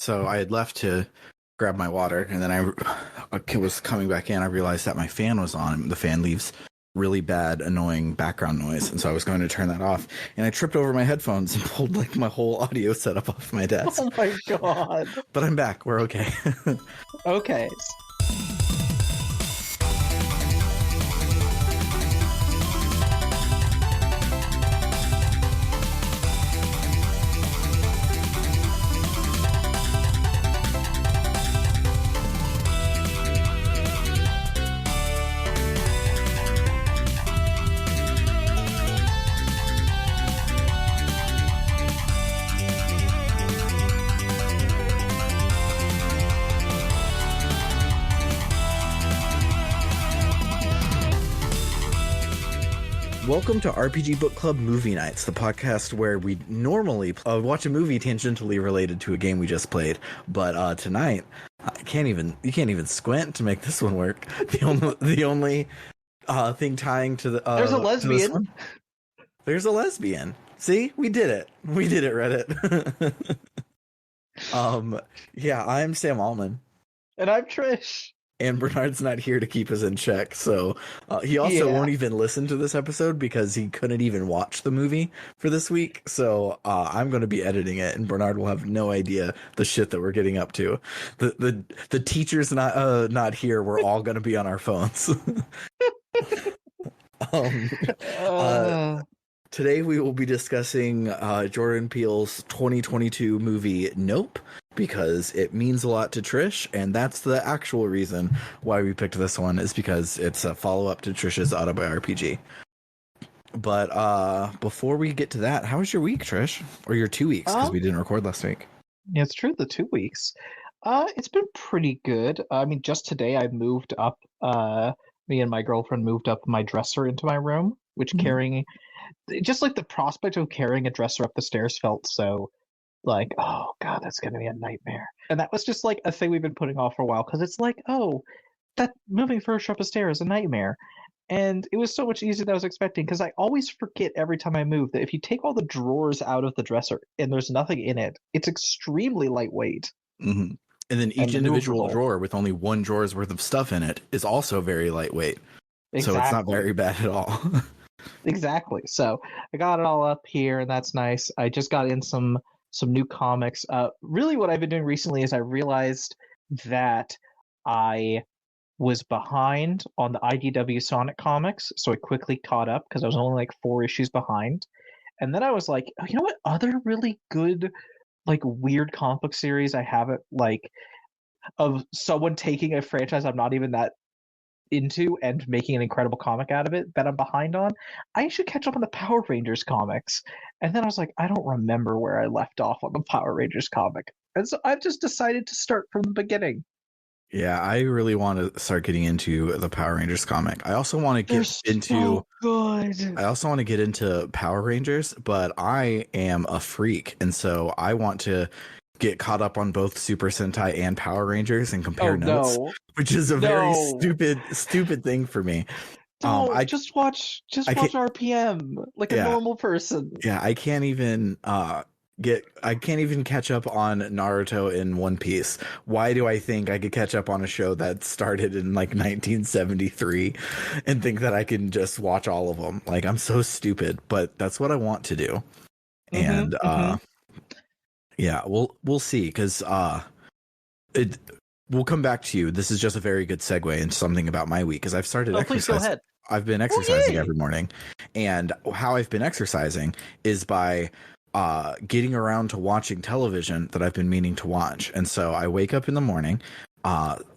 So I had left to grab my water, and then I was coming back in. I realized that my fan was on. The fan leaves really bad, annoying background noise, and so I was going to turn that off. And I tripped over my headphones and pulled like my whole audio setup off my desk. Oh my god. But I'm back. We're okay. Okay. Welcome to RPG Book Club Movie Nights, the podcast where we normally watch a movie tangentially related to a game we just played, but tonight you can't even squint to make this one work. The only thing tying to the there's a lesbian. There's a lesbian. See, we did it, Reddit. Yeah, I'm Sam Allman, And I'm Trish. and Bernard's not here to keep us in check, so he also won't even listen to this episode because he couldn't even watch the movie for this week. So I'm going to be editing it, and Bernard will have no idea the shit that we're getting up to. The teacher's not here. We're all going to be on our phones. Today we will be discussing Jordan Peele's 2022 movie Nope, because it means a lot to Trish, and that's the actual reason why we picked this one, is because it's a follow-up to Trish's autobiography. But before we get to that, how was your week, Trish? Or your 2 weeks, because we didn't record last week. Yeah, it's true, the 2 weeks. It's been pretty good. I mean, just today I moved up, me and my girlfriend moved up my dresser into my room, which carrying, just like the prospect of carrying a dresser up the stairs felt so like, oh god, that's gonna be a nightmare. And that was just like a thing we've been putting off for a while, because it's like, oh, that moving furniture up a stair is a nightmare. And it was so much easier than I was expecting, because I always forget every time I move that if you take all the drawers out of the dresser and there's nothing in it, it's extremely lightweight. Mm-hmm. And then each individual drawer with only one drawer's worth of stuff in it is also very lightweight. Exactly. So it's not very bad at all. Exactly. So I got it all up here, and that's nice. I just got in some new comics. Really what I've been doing recently is I realized that I was behind on the IDW Sonic comics, so I quickly caught up because I was only like 4 issues behind. And then I was like, oh, you know what other really good, like, weird comic book series I haven't, like, of someone taking a franchise I'm not even that into and making an incredible comic out of it that I'm behind on? I should catch up on the Power Rangers comics. And then I was like, I don't remember where I left off on the Power Rangers comic. And so I've just decided to start from the beginning. Yeah, I really want to start getting into the Power Rangers comic. I also want to get into good. I also want to get into Power Rangers, but I am a freak, and so I want to get caught up on both Super Sentai and Power Rangers and compare notes, which is a very stupid thing for me. Just watch RPM like a normal person. Yeah, I can't even catch up on Naruto in One Piece. Why do I think I could catch up on a show that started in like 1973 and think that I can just watch all of them? Like, I'm so stupid, but that's what I want to do. And yeah, we'll see, because we'll come back to you. This is just a very good segue into something about my week, because I've started exercising. Please go ahead. I've been exercising every morning, and how I've been exercising is by getting around to watching television that I've been meaning to watch. And so I wake up in the morning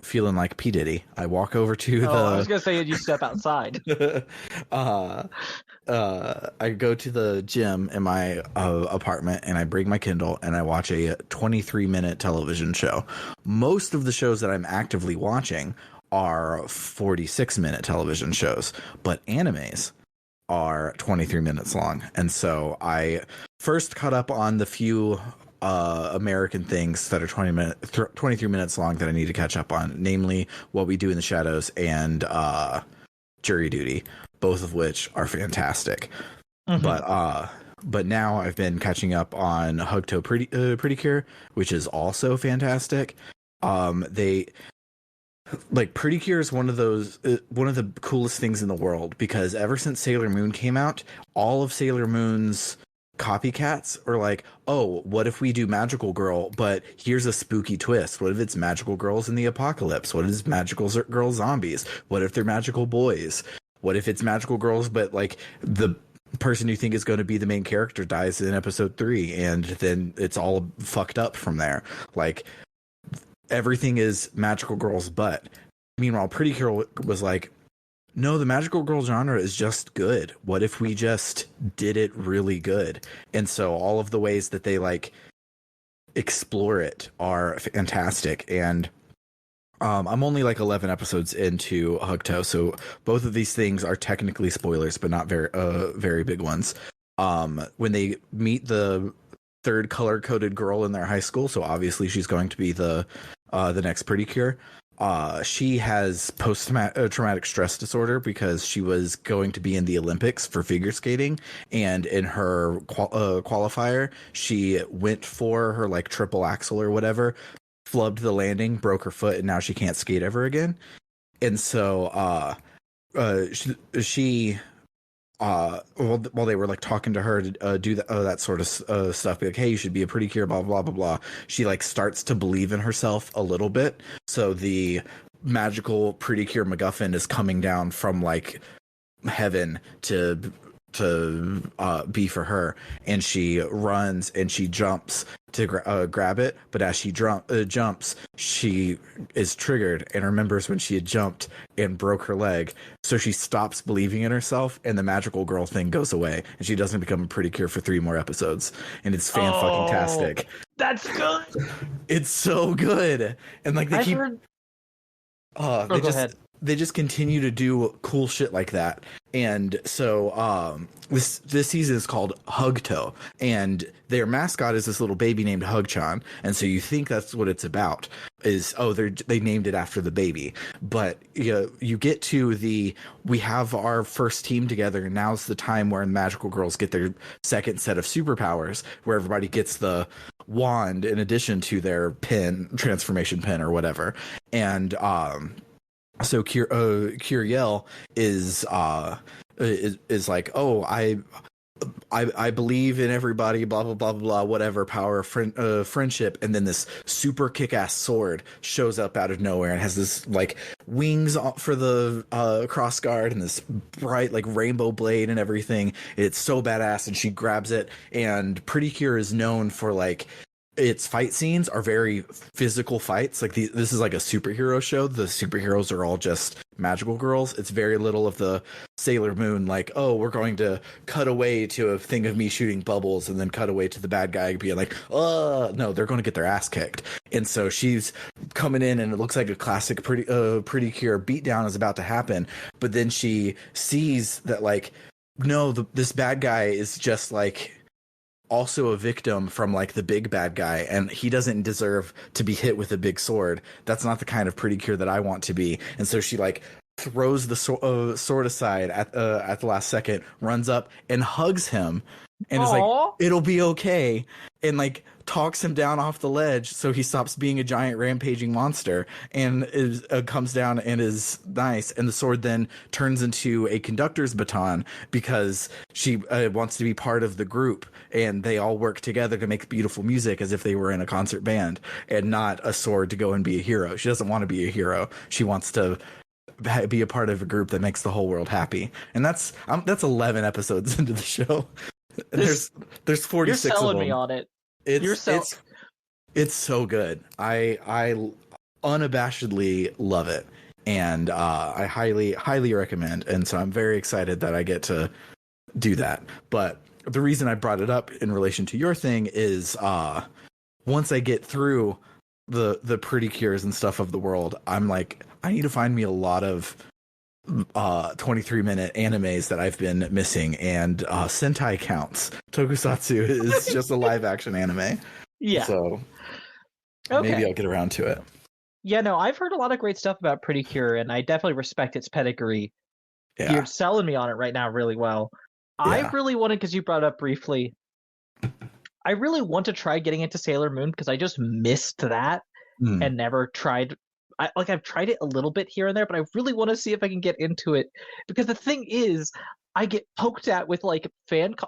feeling like P. Diddy. I walk over to I was gonna say you step outside. I go to the gym in my apartment, and I bring my Kindle, and I watch a 23-minute television show. Most of the shows that I'm actively watching are 46-minute television shows, but animes are 23 minutes long. And so I first caught up on the few American things that are 23 minutes long that I need to catch up on, namely What We Do in the Shadows and Jury Duty, both of which are fantastic. But But now I've been catching up on Pretty Cure, which is also fantastic. They like Pretty Cure is one of the coolest things in the world because ever since Sailor Moon came out, all of Sailor Moon's copycats are like, oh, what if we do Magical Girl, but here's a spooky twist. What if it's Magical Girls in the apocalypse? What if it's Magical Girl zombies? What if they're magical boys? What if it's Magical Girls, but like the person you think is going to be the main character dies in episode 3, and then it's all fucked up from there. Like everything is Magical Girls, but meanwhile, Pretty Cure was like, no, the Magical Girl genre is just good. What if we just did it really good? And so all of the ways that they like explore it are fantastic. And I'm only like 11 episodes into Hookto, so both of these things are technically spoilers, but not very big ones. When they meet the third color-coded girl in their high school, so obviously she's going to be the next Pretty Cure. She has post-traumatic stress disorder because she was going to be in the Olympics for figure skating, and in her qualifier, she went for her like triple axel or whatever, flubbed the landing, broke her foot, and now she can't skate ever again. And so she while they were like talking to her to do that sort of stuff, be like, hey, you should be a Pretty Cure, blah blah blah blah, she like starts to believe in herself a little bit. So the magical Pretty Cure MacGuffin is coming down from like heaven to be for her, and she runs and she jumps to grab it, but as she jumps, she is triggered and remembers when she had jumped and broke her leg, so she stops believing in herself, and the magical girl thing goes away, and she doesn't become a Pretty Cure for 3 more episodes, and it's fan-fucking-tastic. That's good. It's so good, and like they Go ahead. they just continue to do cool shit like that. And so this season is called Hugto, and their mascot is this little baby named Hugchan. And so you think that's what it's about, is they named it after the baby. But you get to we have our first team together, and now's the time where magical girls get their second set of superpowers, where everybody gets the wand in addition to their transformation pin or whatever. And so Curiel is like, oh, I believe in everybody, blah blah blah blah, whatever, power of friendship, and then this super kick-ass sword shows up out of nowhere and has this like wings for the cross guard and this bright like rainbow blade and everything. It's so badass, and she grabs it. And Pretty Cure is known for like, its fight scenes are very physical fights. Like this is like a superhero show. The superheroes are all just magical girls. It's very little of the Sailor Moon, like, oh, we're going to cut away to a thing of me shooting bubbles and then cut away to the bad guy being like, no, they're going to get their ass kicked. And so she's coming in, and it looks like a classic Pretty Cure beatdown is about to happen. But then she sees that, like, no, this bad guy is just like also a victim from like the big bad guy, and he doesn't deserve to be hit with a big sword. That's not the kind of Pretty Cure that I want to be. And so she like throws the sword aside at the last second, runs up and hugs him, and is like, it'll be okay, and like talks him down off the ledge so he stops being a giant rampaging monster, and comes down and is nice. And the sword then turns into a conductor's baton because she wants to be part of the group, and they all work together to make beautiful music as if they were in a concert band, and not a sword to go and be a hero. She doesn't want to be a hero. She wants to be a part of a group that makes the whole world happy. And that's 11 episodes into the show. There's 46 you're selling of them. me on it. It's so good. I unabashedly love it, and I highly recommend. And so I'm very excited that I get to do that. But the reason I brought it up in relation to your thing is once I get through the Pretty Cures and stuff of the world, I'm like, I need to find me a lot of 23-minute animes that I've been missing, and Sentai counts. Tokusatsu is just a live action anime. Yeah. So okay. Maybe I'll get around to it. Yeah, no, I've heard a lot of great stuff about Pretty Cure, and I definitely respect its pedigree. Yeah. You're selling me on it right now really well. I Yeah. really wanted, because you brought up briefly, I really want to try getting into Sailor Moon because I just missed that Mm. and never tried. I've tried it a little bit here and there, but I really want to see if I can get into it, because the thing is, I get poked at with like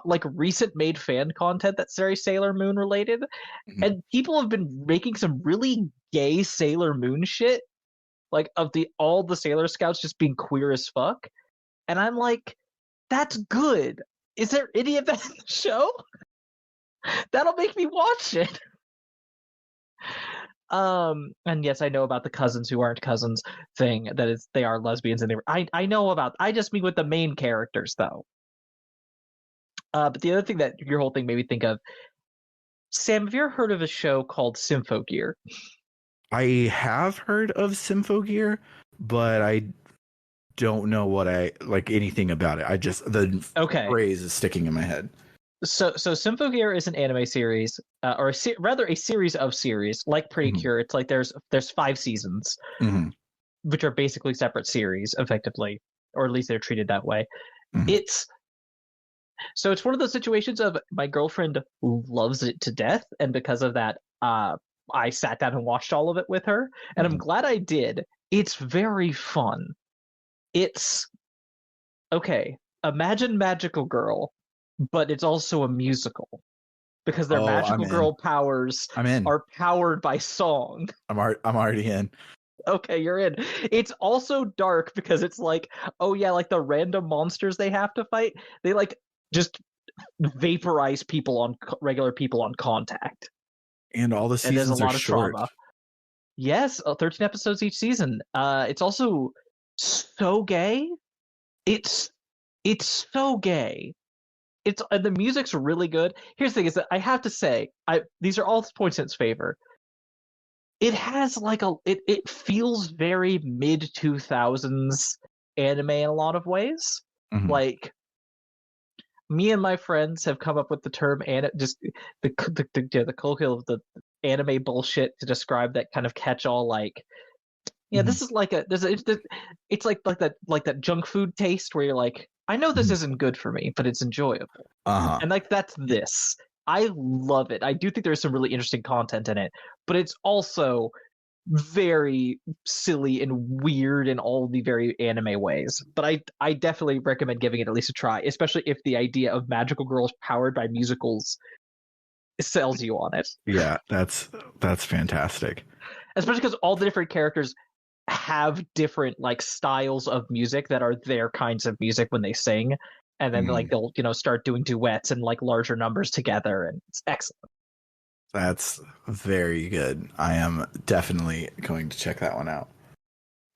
like recent made fan content that's very Sailor Moon related, Mhm. and people have been making some really gay Sailor Moon shit, like of the all the Sailor Scouts just being queer as fuck, and I'm like, that's good. Is there any of that in the show? That'll make me watch it. And yes, I know about the cousins who aren't cousins thing. That is, they are lesbians, and I know about. I just mean with the main characters though. But the other thing that your whole thing made me think of, Sam, have you ever heard of a show called Symphogear? I have heard of Symphogear, but I don't know what I like anything about it. I just the Okay, phrase is sticking in my head. so Symphogear is an anime series, or rather a series of series, like Pretty Hmm. Cure. It's like there's 5 seasons, Hmm. which are basically separate series, effectively, or at least they're treated that way. Hmm. It's So it's one of those situations of my girlfriend loves it to death, and because of that, I sat down and watched all of it with her, and I'm Hmm. glad I did. It's very fun. It's okay. Imagine Magical Girl, but it's also a musical because their Oh, I'm Magical in. Girl powers I'm in. are powered by song. I'm already in. Okay, you're in. It's also dark because it's like, oh yeah, like the random monsters they have to fight, they like just vaporize people on regular people on contact, And all the and there's a seasons are lot of short. trauma. Yes, 13 episodes each season. It's also so gay. It's it's so gay. It's and the music's really good. Here's the thing: is that I have to say, I these are all points in its favor. It has like it feels very mid 2000s anime in a lot of ways. Hmm. Like, me and my friends have come up with the term, and just the colloquial of the anime bullshit to describe that kind of catch-all, like, yeah, Hmm. this is like it's like that junk food taste where you're like, I know this Hmm. isn't good for me, but it's enjoyable. Uh-huh. And like, that's this. I love it. I do think there's some really interesting content in it, but it's also very silly and weird in all the very anime ways. But I definitely recommend giving it at least a try, especially if the idea of magical girls powered by musicals sells you on it. Yeah, that's fantastic. Especially because all the different characters have different like styles of music that are their kinds of music when they sing, and then like Mm, they'll start doing duets and like larger numbers together, and it's excellent. that's very good. I am definitely going to check that one out.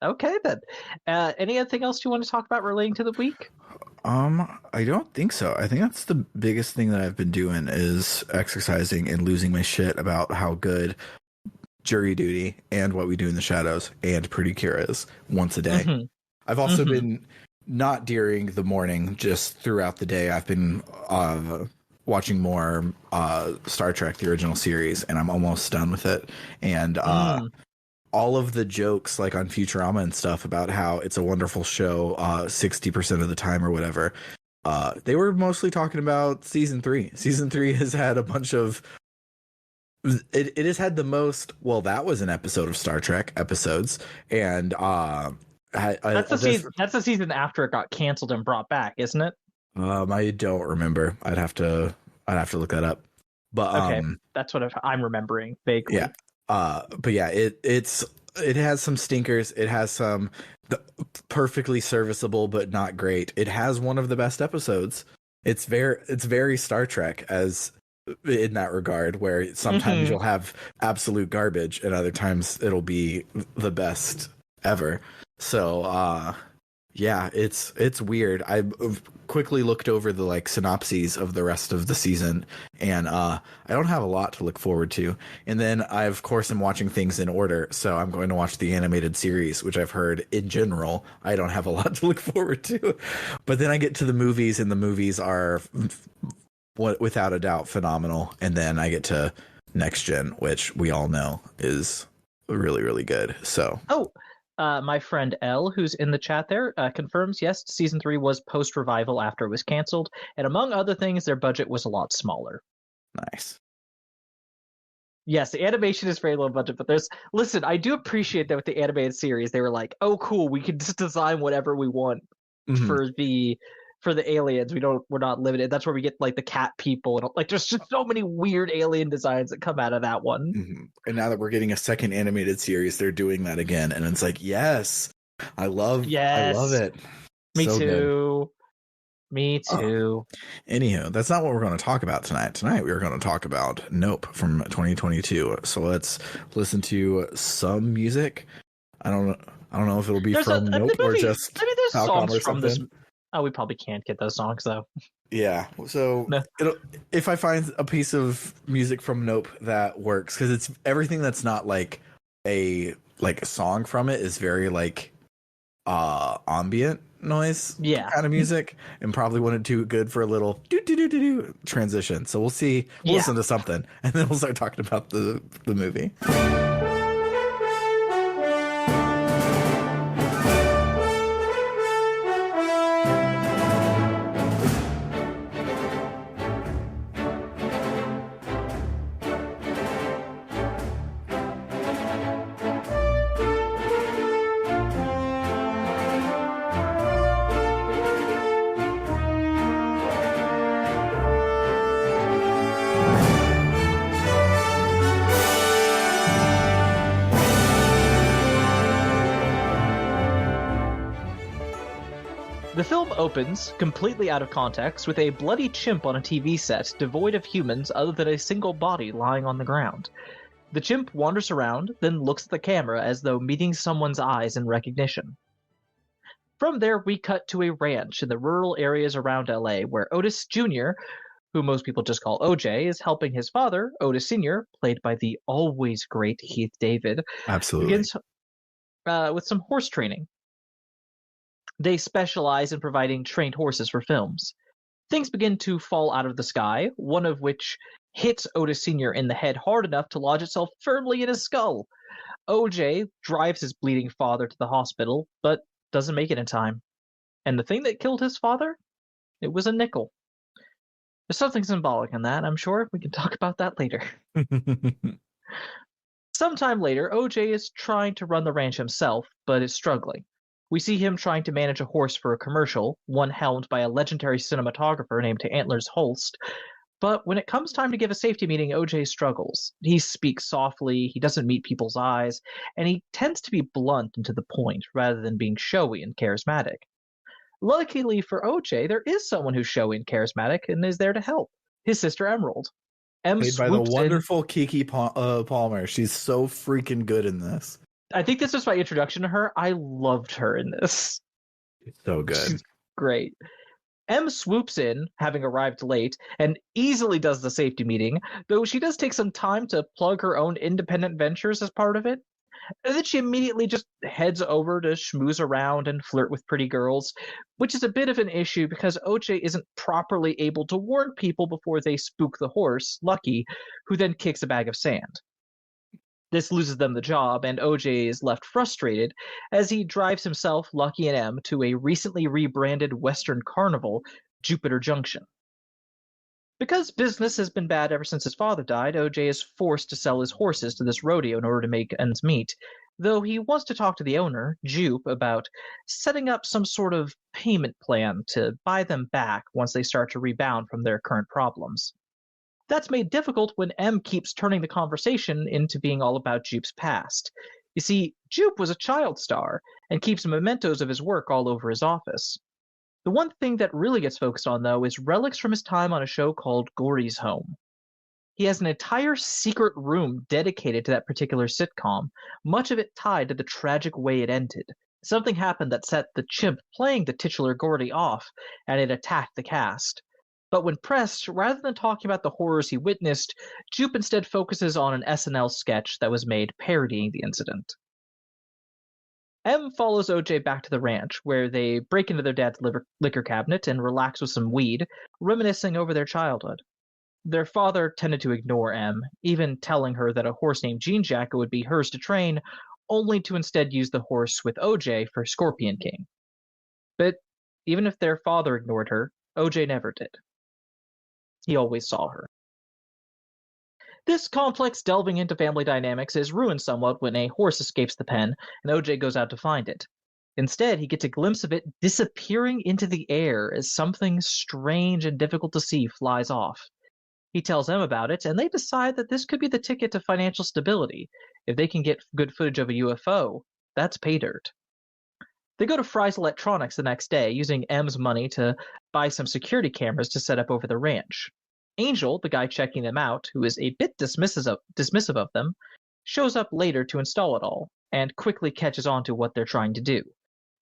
Okay then, anything else you want to talk about relating to the week? I don't think so. I think that's the biggest thing that I've been doing is exercising and losing my shit about how good Jury Duty and What We Do in the Shadows and Pretty Cure is once a day. Mm-hmm. I've also Mm-hmm. been not during the morning, just throughout the day. I've been watching more Star Trek, the original series, and I'm almost done with it. And Mm. all of the jokes, like on Futurama and stuff, about how it's a wonderful show 60% of the time or whatever, they were mostly talking about season 3. Season 3 has had a bunch of it has had the most, well, that was an episode of Star Trek episodes, and That's the this season. That's the season after it got canceled and brought back, isn't it? I don't remember. I'd have to look that up. But Okay, that's what I'm remembering yeah. vaguely. But yeah, it has some stinkers. It has some perfectly serviceable but not great. It has one of the best episodes. It's very Star Trek as in that regard, where sometimes Mm-hmm. you'll have absolute garbage and other times it'll be the best ever. So yeah, it's weird. I quickly looked over the like synopses of the rest of the season, and I don't have a lot to look forward to. And then I of course am watching things in order, so I'm going to watch the animated series, which I've heard in general I don't have a lot to look forward to. But then I get to the movies, and the movies are without a doubt phenomenal. And then I get to Next Gen, which we all know is really really good. So Oh, My friend L, who's in the chat there, confirms yes, season 3 was post revival after it was canceled, and among other things, their budget was a lot smaller. Nice. Yes, the animation is very low budget, but listen, I do appreciate that with the animated series, they were like, oh, cool, we can just design whatever we want Mhm. for the aliens. We're not limited. That's where we get like the cat people and like there's just so many weird alien designs that come out of that one. Mhm. And now that we're getting a second animated series, they're doing that again, and it's like, yes, I love Yes, it. me So good. too. Me too. Anywho, that's not what we're going to talk about tonight. Tonight we are going to talk about Nope from 2022. So let's listen to some music. I don't know if it'll be There's from Nope the or movie. just I mean, there's Falcom songs or from this. something. Oh, we probably can't get those songs though. Yeah. So No. if I find a piece of music from Nope that works, because it's everything that's not like a song from it is very like ambient noise Yeah. kind of music, and probably wouldn't do good for a little do transition. So we'll see. We'll Yeah. listen to something, and then we'll start talking about the movie. The film opens, completely out of context, with a bloody chimp on a TV set, devoid of humans other than a single body lying on the ground. The chimp wanders around, then looks at the camera as though meeting someone's eyes in recognition. From there, we cut to a ranch in the rural areas around LA, where Otis Jr., who most people just call OJ, is helping his father, Otis Sr., played by the always great Heath David, Absolutely. begins with some horse training. They specialize in providing trained horses for films. Things begin to fall out of the sky, one of which hits Otis Sr. in the head hard enough to lodge itself firmly in his skull. OJ drives his bleeding father to the hospital, but doesn't make it in time. And the thing that killed his father? It was a nickel. There's something symbolic in that, I'm sure. We can talk about that later. Sometime later, OJ is trying to run the ranch himself, but is struggling. We see him trying to manage a horse for a commercial, one helmed by a legendary cinematographer named Antlers Holst. But when it comes time to give a safety meeting, OJ struggles. He speaks softly, he doesn't meet people's eyes, and he tends to be blunt and to the point rather than being showy and charismatic. Luckily for OJ, there is someone who's showy and charismatic and is there to help his sister Emerald. M Played by the swoops in. wonderful Kiki Palmer. She's so freaking good in this. I think this was my introduction to her. I loved her in this. It's so good. She's great. M swoops in, having arrived late, and easily does the safety meeting, though she does take some time to plug her own independent ventures as part of it. And then she immediately just heads over to schmooze around and flirt with pretty girls, which is a bit of an issue because OJ isn't properly able to warn people before they spook the horse, Lucky, who then kicks a bag of sand. This loses them the job, and OJ is left frustrated as he drives himself, Lucky, and M to a recently rebranded Western carnival, Jupiter Junction. Because business has been bad ever since his father died, OJ is forced to sell his horses to this rodeo in order to make ends meet, though he wants to talk to the owner, Jupe, about setting up some sort of payment plan to buy them back once they start to rebound from their current problems. That's made difficult when M keeps turning the conversation into being all about Jupe's past. You see, Jupe was a child star and keeps mementos of his work all over his office. The one thing that really gets focused on, though, is relics from his time on a show called Gory's Home. He has an entire secret room dedicated to that particular sitcom, much of it tied to the tragic way it ended. Something happened that set the chimp playing the titular Gordy off, and it attacked the cast. But when pressed, rather than talking about the horrors he witnessed, Jupe instead focuses on an SNL sketch that was made parodying the incident. M follows OJ back to the ranch, where they break into their dad's liquor cabinet and relax with some weed, reminiscing over their childhood. Their father tended to ignore M, even telling her that a horse named Jean Jacko would be hers to train only to instead use the horse with OJ for Scorpion King. But even if their father ignored her, OJ never did. He always saw her. This complex delving into family dynamics is ruined somewhat when a horse escapes the pen and OJ goes out to find it. Instead, he gets a glimpse of it disappearing into the air as something strange and difficult to see flies off. He tells them about it, and they decide that this could be the ticket to financial stability. If they can get good footage of a UFO, that's pay dirt. They go to Fry's Electronics the next day, using M's money to buy some security cameras to set up over the ranch. Angel, the guy checking them out, who is a bit dismissive of them, shows up later to install it all, and quickly catches on to what they're trying to do.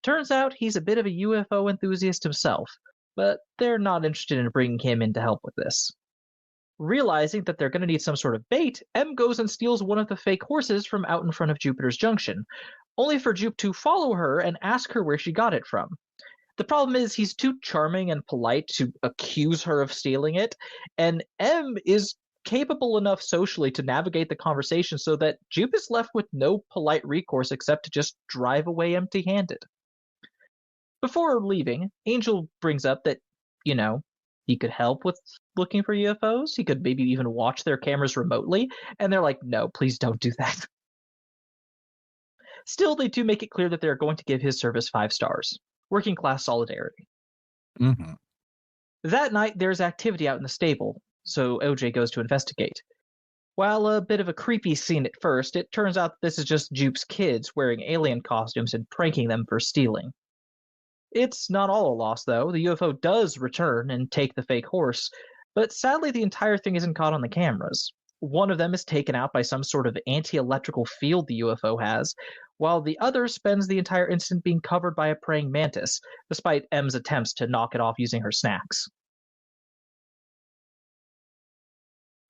Turns out he's a bit of a UFO enthusiast himself, but they're not interested in bringing him in to help with this. Realizing that they're going to need some sort of bait, M goes and steals one of the fake horses from out in front of Jupiter's Junction, only for Jupe to follow her and ask her where she got it from. The problem is he's too charming and polite to accuse her of stealing it, and M is capable enough socially to navigate the conversation so that Jupe is left with no polite recourse except to just drive away empty-handed. Before leaving, Angel brings up that, he could help with looking for UFOs. He could maybe even watch their cameras remotely, and they're like, no, please don't do that. Still, they do make it clear that they're going to give his service 5 stars. Working class solidarity. Mm-hmm. That night, there's activity out in the stable, so OJ goes to investigate. While a bit of a creepy scene at first, it turns out this is just Jupe's kids wearing alien costumes and pranking them for stealing. It's not all a loss, though. The UFO does return and take the fake horse, but sadly the entire thing isn't caught on the cameras. One of them is taken out by some sort of anti-electrical field the UFO has, while the other spends the entire incident being covered by a praying mantis, despite M's attempts to knock it off using her snacks.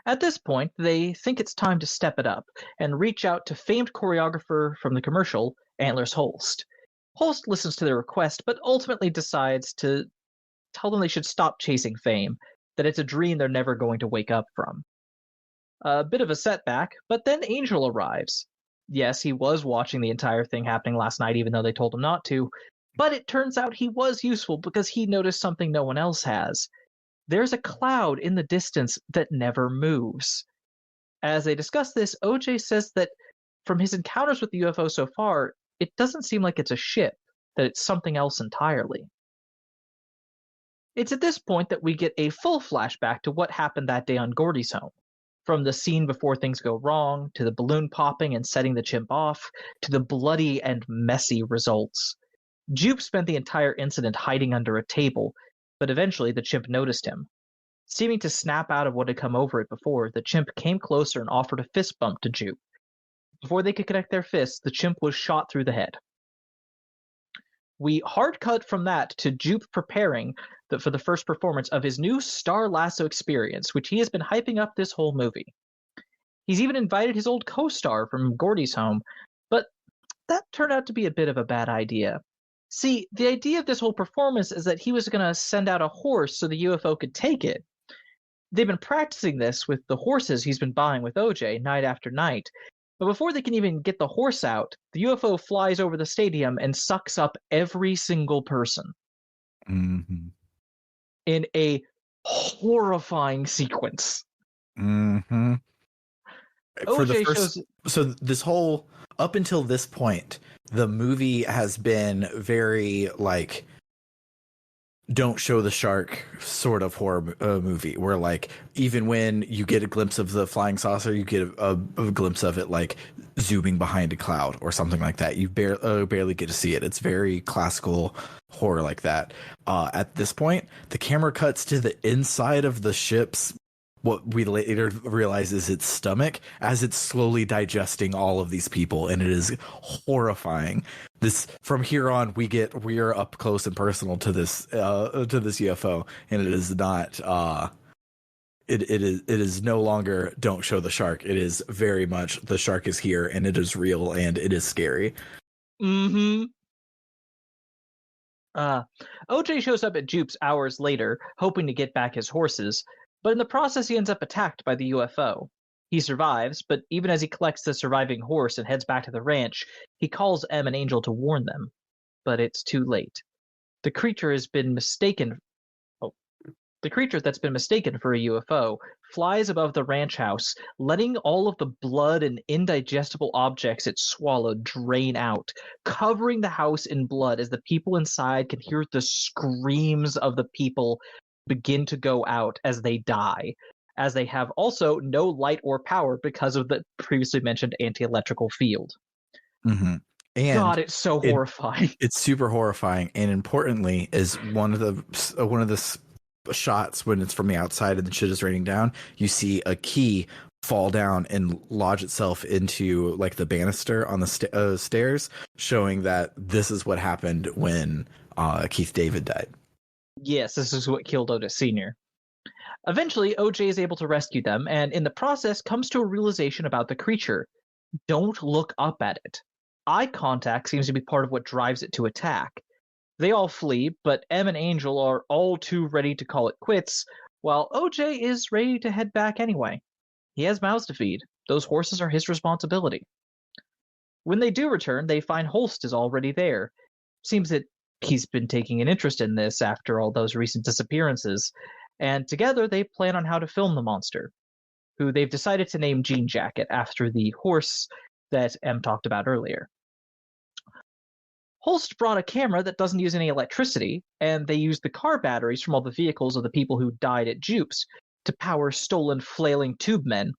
At this point, they think it's time to step it up, and reach out to famed choreographer from the commercial, Antlers Holst. Holst listens to their request, but ultimately decides to tell them they should stop chasing fame, that it's a dream they're never going to wake up from. A bit of a setback, but then Angel arrives. Yes, he was watching the entire thing happening last night, even though they told him not to, but it turns out he was useful because he noticed something no one else has. There's a cloud in the distance that never moves. As they discuss this, OJ says that from his encounters with the UFO so far, it doesn't seem like it's a ship, that it's something else entirely. It's at this point that we get a full flashback to what happened that day on Gordy's home. From the scene before things go wrong, to the balloon popping and setting the chimp off, to the bloody and messy results. Jupe spent the entire incident hiding under a table, but eventually the chimp noticed him. Seeming to snap out of what had come over it before, the chimp came closer and offered a fist bump to Jupe. Before they could connect their fists, the chimp was shot through the head. We hard cut from that to Jupe preparing for the first performance of his new Star Lasso experience, which he has been hyping up this whole movie. He's even invited his old co-star from Gordy's home, but that turned out to be a bit of a bad idea. See, the idea of this whole performance is that he was going to send out a horse so the UFO could take it. They've been practicing this with the horses he's been buying with OJ night after night, but before they can even get the horse out, the UFO flies over the stadium and sucks up every single person. Mm-hmm. In a horrifying sequence. Mm-hmm. For the OJ first, so this whole, up until this point, the movie has been very like, don't show the shark sort of horror movie, where like even when you get a glimpse of the flying saucer, you get a glimpse of it like zooming behind a cloud or something like that. You barely get to see it. It's very classical horror like that. At this point, the camera cuts to the inside of the ship's, what we later realize is its stomach, as it's slowly digesting all of these people, and it is horrifying. This, from here on, we are up close and personal to this UFO, and it is not it is no longer don't show the shark. It is very much the shark is here, and it is real, and it is scary. Mm-hmm. OJ shows up at Jupe's hours later, hoping to get back his horses, but in the process he ends up attacked by the UFO. He survives, but even as he collects the surviving horse and heads back to the ranch, he calls Em and Angel to warn them. But it's too late. The creature has been mistaken. Oh, the creature that's been mistaken for a UFO flies above the ranch house, letting all of the blood and indigestible objects it swallowed drain out, covering the house in blood as the people inside can hear the screams of the people begin to go out as they die, as they have also no light or power because of the previously mentioned anti-electrical field. Mm-hmm. And God, it's so it horrifying. it's super horrifying, and importantly, is one of the shots when it's from the outside and the shit is raining down. You see a key fall down and lodge itself into like the banister on the stairs, showing that this is what happened when Keith David died. Yes, this is what killed Otis Sr. Eventually, OJ is able to rescue them, and in the process comes to a realization about the creature. Don't look up at it. Eye contact seems to be part of what drives it to attack. They all flee, but Em and Angel are all too ready to call it quits, while OJ is ready to head back anyway. He has mouths to feed. Those horses are his responsibility. When they do return, they find Holst is already there. Seems that he's been taking an interest in this after all those recent disappearances, and together they plan on how to film the monster, who they've decided to name Jean Jacket after the horse that Em talked about earlier. Holst brought a camera that doesn't use any electricity, and they used the car batteries from all the vehicles of the people who died at Jupes to power stolen flailing tube men,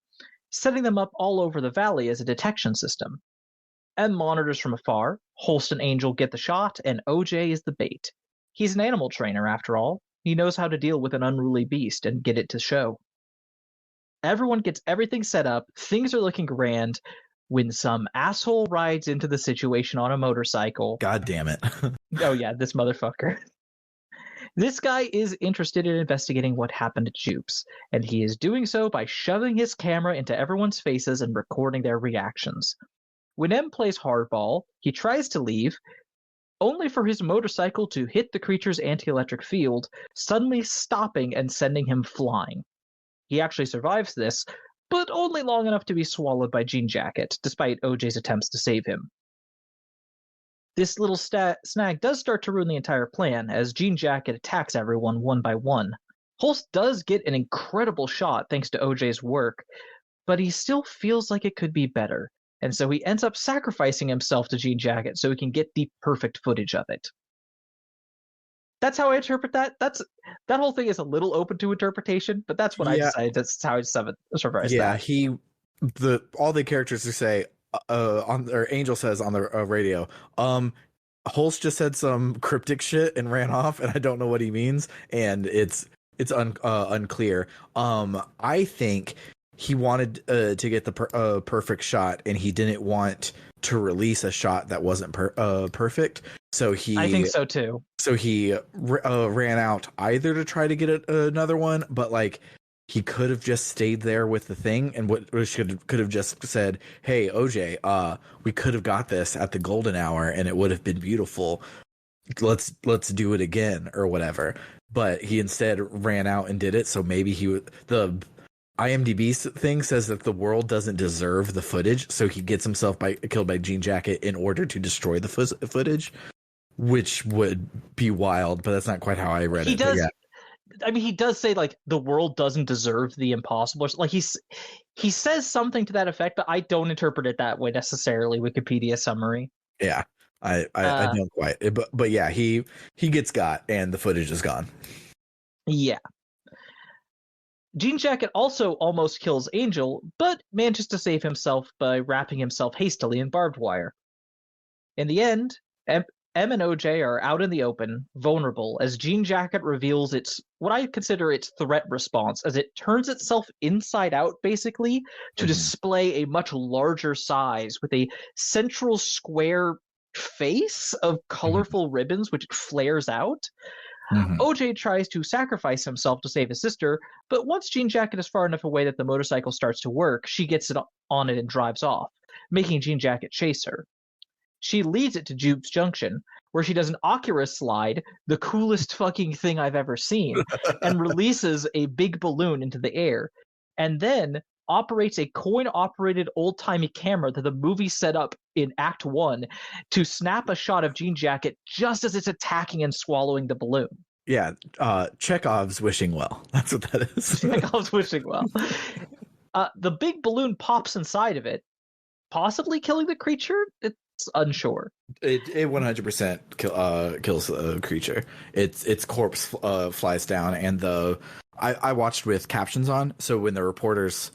setting them up all over the valley as a detection system. Em monitors from afar, Holst and Angel get the shot, and OJ is the bait. He's an animal trainer, after all. He knows how to deal with an unruly beast and get it to show. Everyone gets everything set up, things are looking grand, when some asshole rides into the situation on a motorcycle. God damn it. Oh yeah, this motherfucker. This guy is interested in investigating what happened at Jupes, and he is doing so by shoving his camera into everyone's faces and recording their reactions. When M plays hardball, he tries to leave, only for his motorcycle to hit the creature's anti-electric field, suddenly stopping and sending him flying. He actually survives this, but only long enough to be swallowed by Jean Jacket, despite OJ's attempts to save him. This little snag does start to ruin the entire plan, as Jean Jacket attacks everyone one by one. Holst does get an incredible shot thanks to OJ's work, but he still feels like it could be better, and so he ends up sacrificing himself to Jean Jacket so he can get the perfect footage of it. That's how I interpret that. That whole thing is a little open to interpretation, but that's what I decided. That's how I summarize that. Yeah, all the characters say Angel says on the radio, Holst just said some cryptic shit and ran off, and I don't know what he means, and it's unclear. I think he wanted to get the perfect shot, and he didn't want to release a shot that wasn't perfect. So I think so too. So he ran out either to try to get another one, but like he could have just stayed there with the thing, and could have just said, "Hey, OJ, we could have got this at the golden hour, and it would have been beautiful. Let's do it again," or whatever. But he instead ran out and did it. So maybe the IMDb thing says that the world doesn't deserve the footage, so he gets himself killed by Jean Jacket in order to destroy the footage, which would be wild. But that's not quite how I read it. Does. Yeah. I mean, he does say like the world doesn't deserve the impossible. Like he says something to that effect, but I don't interpret it that way necessarily. Wikipedia summary. Yeah, I don't quite. But yeah, he gets got, and the footage is gone. Yeah. Jean Jacket also almost kills Angel, but manages to save himself by wrapping himself hastily in barbed wire. In the end, M and OJ are out in the open, vulnerable, as Jean Jacket reveals what I consider its threat response, as it turns itself inside out, basically, to display a much larger size with a central square face of colorful ribbons, which it flares out. OJ tries to sacrifice himself to save his sister, but once Jean Jacket is far enough away that the motorcycle starts to work, she gets on it and drives off, making Jean Jacket chase her. She leads it to Jupes Junction, where she does an Oculus slide, the coolest fucking thing I've ever seen, and releases a big balloon into the air. And then operates a coin-operated old-timey camera that the movie set up in Act 1 to snap a shot of Jean Jacket just as it's attacking and swallowing the balloon. Yeah, Chekhov's wishing well. That's what that is. Chekhov's wishing well. The big balloon pops inside of it, possibly killing the creature. It's unsure. It 100% kills the creature. Its corpse flies down, and I watched with captions on, so when the reporters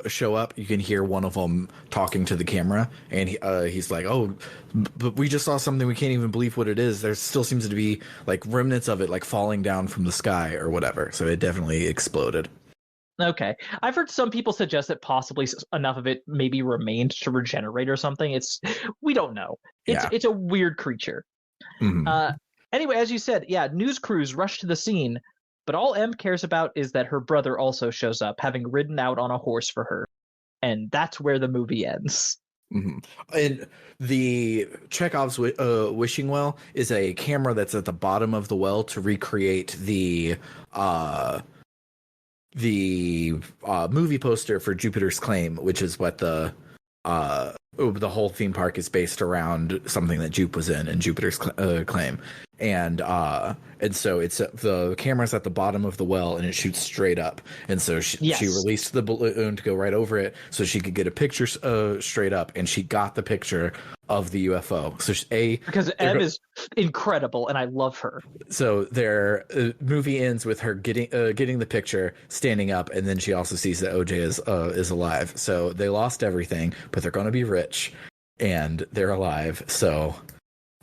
show up, you can hear one of them talking to the camera, and he's like, "Oh, but we just saw something, we can't even believe what it is. There still seems to be like remnants of it, like falling down from the sky or whatever." So it definitely exploded. Okay. I've heard some people suggest that possibly enough of it maybe remained to regenerate or something. We don't know. It's a weird creature. Mm-hmm. Anyway, as you said, yeah, news crews rush to the scene, but all Em cares about is that her brother also shows up, having ridden out on a horse for her. And that's where the movie ends. Mm-hmm. And the Chekhov's wishing well is a camera that's at the bottom of the well to recreate the movie poster for Jupiter's Claim, which is what the whole theme park is based around, something that Jupe was in Jupiter's Claim. And so it's the camera's at the bottom of the well, and it shoots straight up. And so she released the balloon to go right over it, so she could get a picture straight up. And she got the picture of the UFO. So because Em is incredible, and I love her. So their movie ends with her getting the picture, standing up, and then she also sees that OJ is alive. So they lost everything, but they're going to be rich, and they're alive. So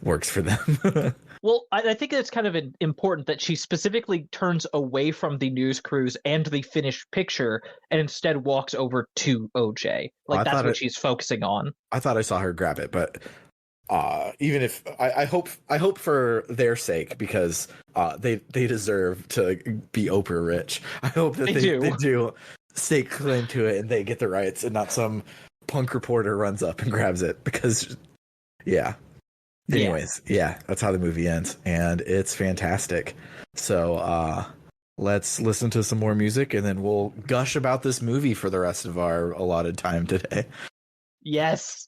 works for them. Well, I think it's kind of important that she specifically turns away from the news crews and the finished picture and instead walks over to OJ. That's what she's focusing on. I thought I saw her grab it, but even if I hope for their sake, because they deserve to be Oprah rich. I hope that they do stake claim to it and they get the rights, and not some punk reporter runs up and grabs it, because Anyways, that's how the movie ends, and it's fantastic. So let's listen to some more music, and then we'll gush about this movie for the rest of our allotted time today. Yes.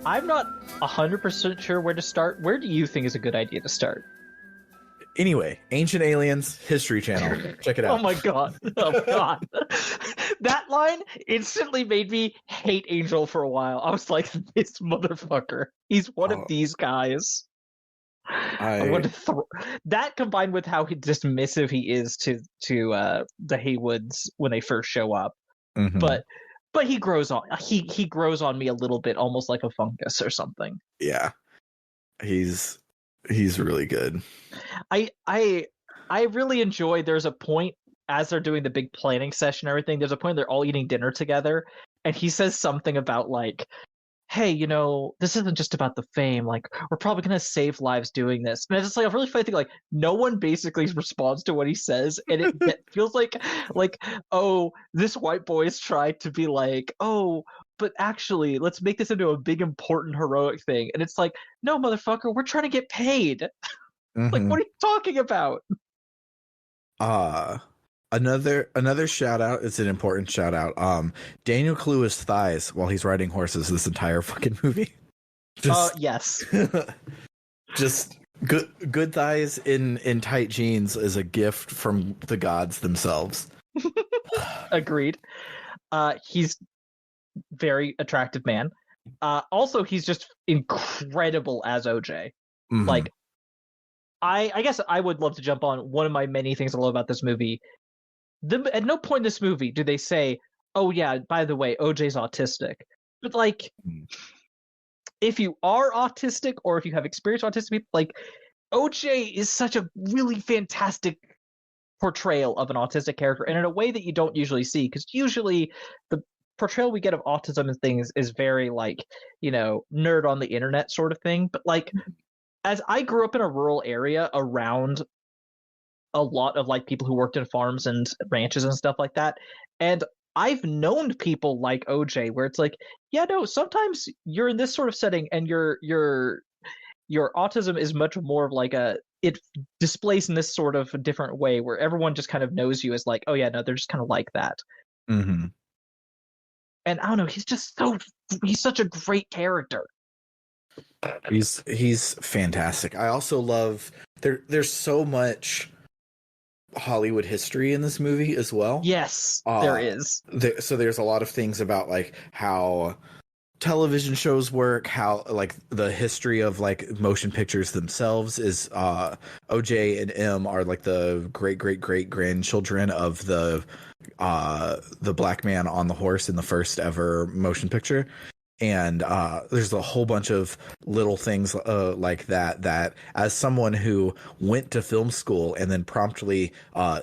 I'm not 100% sure where to start. Where do you think is a good idea to start? Anyway, Ancient Aliens History Channel. Check it out. Oh my god. Oh god. That line instantly made me hate Angel for a while. I was like, this motherfucker. He's one of these guys. That combined with how dismissive he is to the Haywoods when they first show up. Mm-hmm. But he grows on he grows on me a little bit, almost like a fungus or something. Yeah. He's really good. I really enjoy, there's a point as they're doing the big planning session and everything, there's a point they're all eating dinner together, and he says something about like, hey, this isn't just about the fame. Like, we're probably going to save lives doing this. And it's just like a really funny thing. Like, no one basically responds to what he says. And it feels like, oh, this white boy's tried to be like, oh, but actually, let's make this into a big, important, heroic thing. And it's like, no, motherfucker, we're trying to get paid. Mm-hmm. Like, what are you talking about? Another shout out. It's an important shout out. Daniel Kaluuya's thighs while he's riding horses this entire fucking movie. Yes. Just good thighs in tight jeans is a gift from the gods themselves. Agreed. He's very attractive man. Also, he's just incredible as OJ. Mm-hmm. Like, I guess I would love to jump on one of my many things I love about this movie. At no point in this movie do they say, oh yeah, by the way, OJ's autistic. But like, if you are autistic or if you have experienced autistic people, like OJ is such a really fantastic portrayal of an autistic character, and in a way that you don't usually see, because usually the portrayal we get of autism and things is very like, nerd on the internet sort of thing. But like, as I grew up in a rural area around a lot of like people who worked in farms and ranches and stuff like that, and I've known people like OJ where it's like, yeah, no, sometimes you're in this sort of setting and your autism is much more of like it displays in this sort of different way where everyone just kind of knows you as like, oh yeah, no, they're just kind of like that. Mm-hmm. And I don't know, he's such a great character. He's fantastic. I also love there's so much Hollywood history in this movie as well. Yes, there is. So there's a lot of things about like how television shows work, how like the history of like motion pictures themselves is OJ and M are like the great grandchildren of the black man on the horse in the first ever motion picture. And there's a whole bunch of little things like that as someone who went to film school and then promptly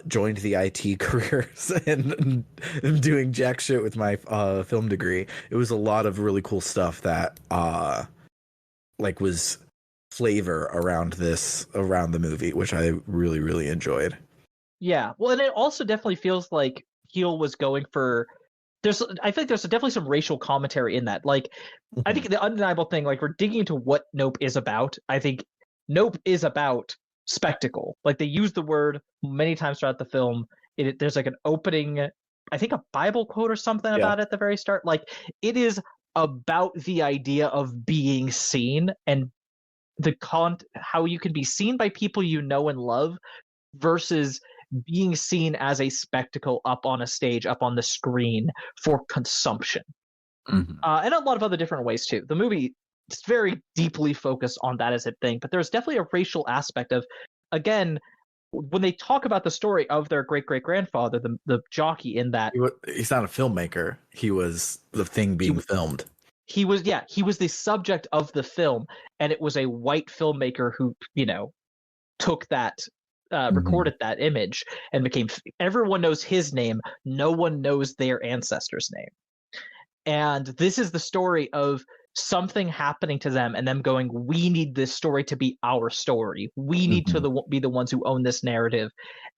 joined the IT careers and doing jack shit with my film degree, it was a lot of really cool stuff that like was flavor around the movie, which I really enjoyed. Yeah, well, and it also definitely feels like Heel was going for. I think there's definitely some racial commentary in that. Like, I think the undeniable thing, like, we're digging into what Nope is about. I think Nope is about spectacle. Like, they use the word many times throughout the film. There's like an opening, I think a Bible quote or something about it at the very start. Like, it is about the idea of being seen and how you can be seen by people you know and love versus being seen as a spectacle up on a stage, up on the screen for consumption. Mm-hmm. And a lot of other different ways too. The movie is very deeply focused on that as a thing, but there's definitely a racial aspect of, again, when they talk about the story of their great-great-grandfather, the jockey in that. He's not a filmmaker. He was the thing being filmed. He was the subject of the film, and it was a white filmmaker who, took that, recorded that image and everyone knows his name. No one knows their ancestor's name. And this is the story of something happening to them and them going, we need this story to be our story. We need to be the ones who own this narrative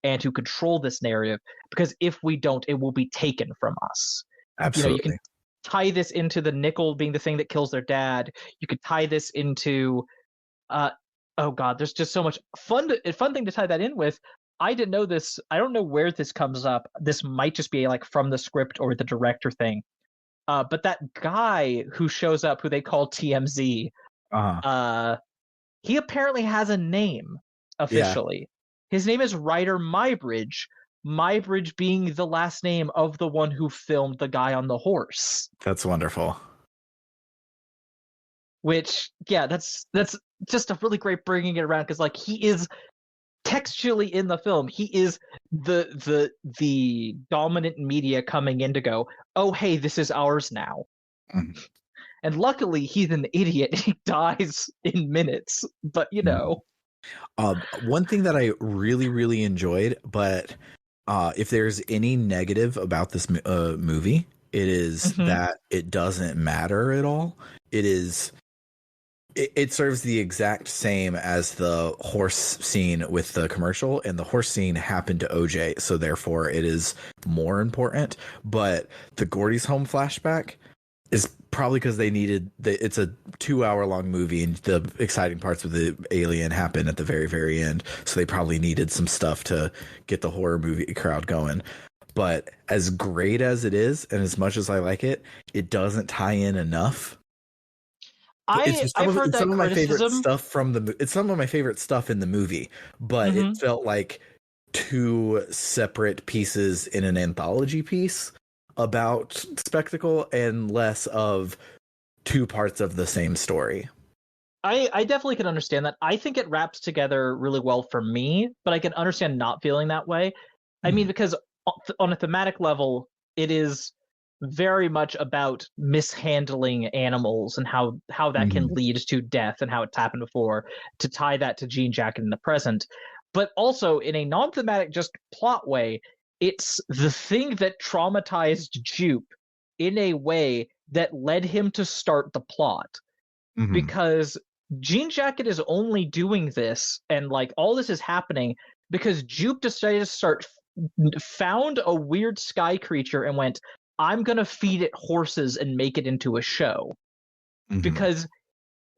and who control this narrative, because if we don't, it will be taken from us. Absolutely. You can tie this into the nickel being the thing that kills their dad. You could tie this into oh god, there's just so much fun thing to tie that in with. I didn't know this. I don't know where this comes up. This might just be like from the script or the director thing. But that guy who shows up, who they call TMZ, he apparently has a name officially. Yeah. His name is Ryder Mybridge. Mybridge being the last name of the one who filmed the guy on the horse. That's wonderful. Which, yeah, that's just a really great bringing it around, because like he is textually in the film, he is the dominant media coming in to go, oh hey, this is ours now. And luckily he's an idiot. He dies in minutes, but one thing that I really enjoyed, but if there's any negative about this movie, it is that it doesn't matter at all. It serves the exact same as the horse scene with the commercial, and the horse scene happened to OJ, so therefore it is more important. But the Gordy's home flashback is probably because they needed it's a 2-hour long movie, and the exciting parts with the alien happen at the very end, so they probably needed some stuff to get the horror movie crowd going. But as great as it is, and as much as I like it, it doesn't tie in enough. I've heard that some of my favorite criticism. It's some of my favorite stuff in the movie, but it felt like two separate pieces in an anthology piece about spectacle, and less of two parts of the same story. I definitely can understand that. I think it wraps together really well for me, but I can understand not feeling that way. I mean, because on a thematic level, it is very much about mishandling animals and how that can Mhm. lead to death and how it's happened before, to tie that to Jean Jacket in the present. But also in a non-thematic, just plot way, it's the thing that traumatized Jupe in a way that led him to start the plot. Mhm. Because Jean Jacket is only doing this and like all this is happening because Jupe decided to found a weird sky creature and went, I'm gonna feed it horses and make it into a show. Mhm. Because